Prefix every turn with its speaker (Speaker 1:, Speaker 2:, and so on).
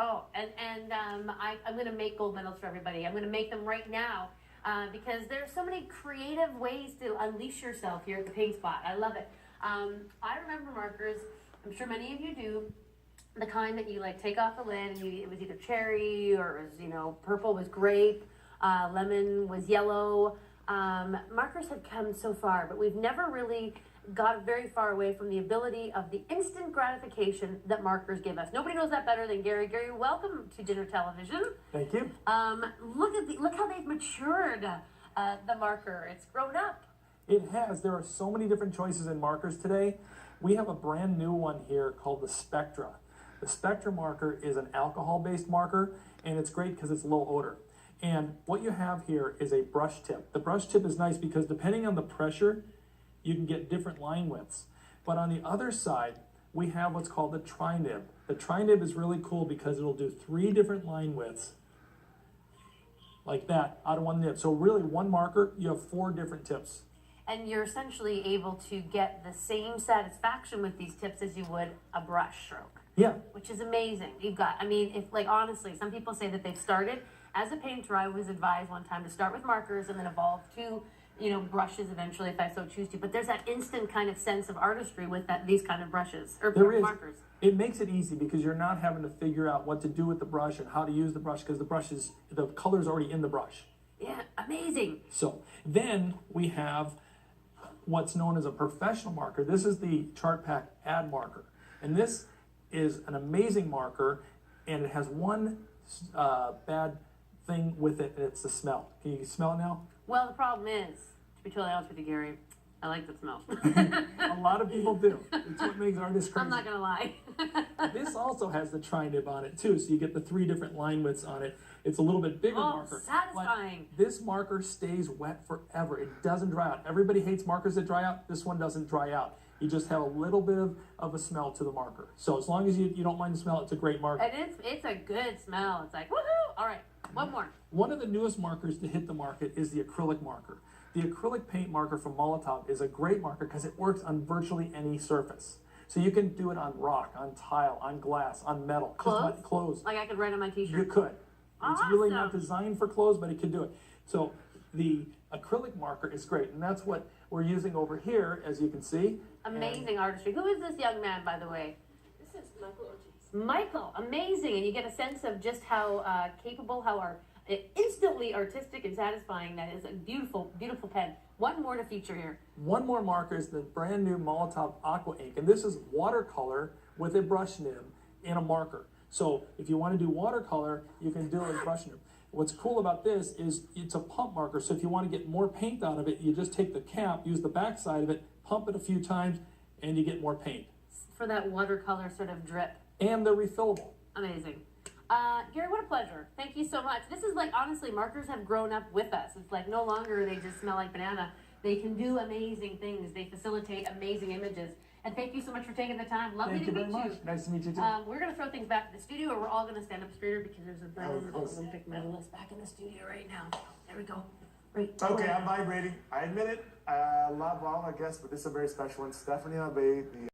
Speaker 1: Oh, I'm going to make gold medals for everybody. I'm going to make them right now because there's so many creative ways to unleash yourself here at the paint spot. I love it. I remember markers. I'm sure many of you do. The kind that you like take off the lid and it was either cherry or it was, purple was grape, lemon was yellow. Markers have come so far, but we've never really got very far away from the ability of the instant gratification that markers give us. Nobody knows that better than Gary. Gary, welcome to dinner television.
Speaker 2: Thank you.
Speaker 1: Look how they've matured the marker. It's grown up.
Speaker 2: It has. There are so many different choices in markers today. We have a brand new one here called the Spectra. The Spectra marker is an alcohol-based marker, and it's great because it's low odor. And what you have here is a brush tip. The brush tip is nice because depending on the pressure, you can get different line widths. But on the other side, we have what's called the tri-nib. The tri-nib is really cool because it'll do 3 different line widths like that out of one nib. So really one marker, you have 4 different tips.
Speaker 1: And you're essentially able to get the same satisfaction with these tips as you would a brush stroke.
Speaker 2: Yeah.
Speaker 1: Which is amazing. Honestly, some people say that they've started as a painter. I was advised one time to start with markers and then evolve to, brushes eventually if I so choose to. But there's that instant kind of sense of artistry with these kind of brushes or markers.
Speaker 2: It makes it easy because you're not having to figure out what to do with the brush and how to use the brush because the color's already in the brush.
Speaker 1: Yeah, amazing.
Speaker 2: So then we have what's known as a professional marker. This is the Chart Pack Ad marker. And this is an amazing marker, and it has one bad thing with it, and it's the smell. Can you smell it now?
Speaker 1: Well, the problem is, to be totally honest with you, Gary, I like the smell.
Speaker 2: A lot of people do. It's what makes artists crazy.
Speaker 1: I'm not going to lie.
Speaker 2: This also has the tri-nib on it, too, so you get the 3 different line widths on it. It's a little bit bigger marker.
Speaker 1: Satisfying.
Speaker 2: But this marker stays wet forever. It doesn't dry out. Everybody hates markers that dry out. This one doesn't dry out. You just have a little bit of a smell to the marker. So as long as you don't mind the smell, it's a great marker.
Speaker 1: And it's a good smell. It's like, woohoo! All right, one more.
Speaker 2: One of the newest markers to hit the market is the acrylic marker. The acrylic paint marker from Molotov is a great marker because it works on virtually any surface. So you can do it on rock, on tile, on glass, on metal. Clothes.
Speaker 1: Like I could write on my t-shirt.
Speaker 2: You could.
Speaker 1: Awesome.
Speaker 2: It's really not designed for clothes, but it can do it. So the acrylic marker is great, and that's what we're using over here, as you can see.
Speaker 1: Amazing artistry. Who is this young man, by the way?
Speaker 3: This is Michael Ortiz.
Speaker 1: Michael, amazing. And you get a sense of just how capable, instantly artistic and satisfying that is. A beautiful, beautiful pen. One more to feature here.
Speaker 2: One more marker is the brand new Molotov Aqua Ink, and this is watercolor with a brush nib in a marker. So if you want to do watercolor, you can do it with a brush nib. What's cool about this is it's a pump marker, so if you want to get more paint out of it, you just take the cap, use the back side of it, pump it a few times, and you get more paint.
Speaker 1: For that watercolor sort of drip.
Speaker 2: And they're refillable.
Speaker 1: Amazing. Gary, what a pleasure. Thank you so much. This is like, honestly, markers have grown up with us. It's like no longer they just smell like banana. They can do amazing things. They facilitate amazing images. And thank you so much for taking the time. Lovely to meet you.
Speaker 2: Thank you very much. Nice to meet you too.
Speaker 1: We're going to throw things back to the studio, or we're all going to stand up straighter because there's a bronze Olympic medalist back in the studio right now. There we go. Right.
Speaker 4: Okay, I'm vibrating. I admit it. I love all our guests, but this is a very special one. Stephanie Abe, the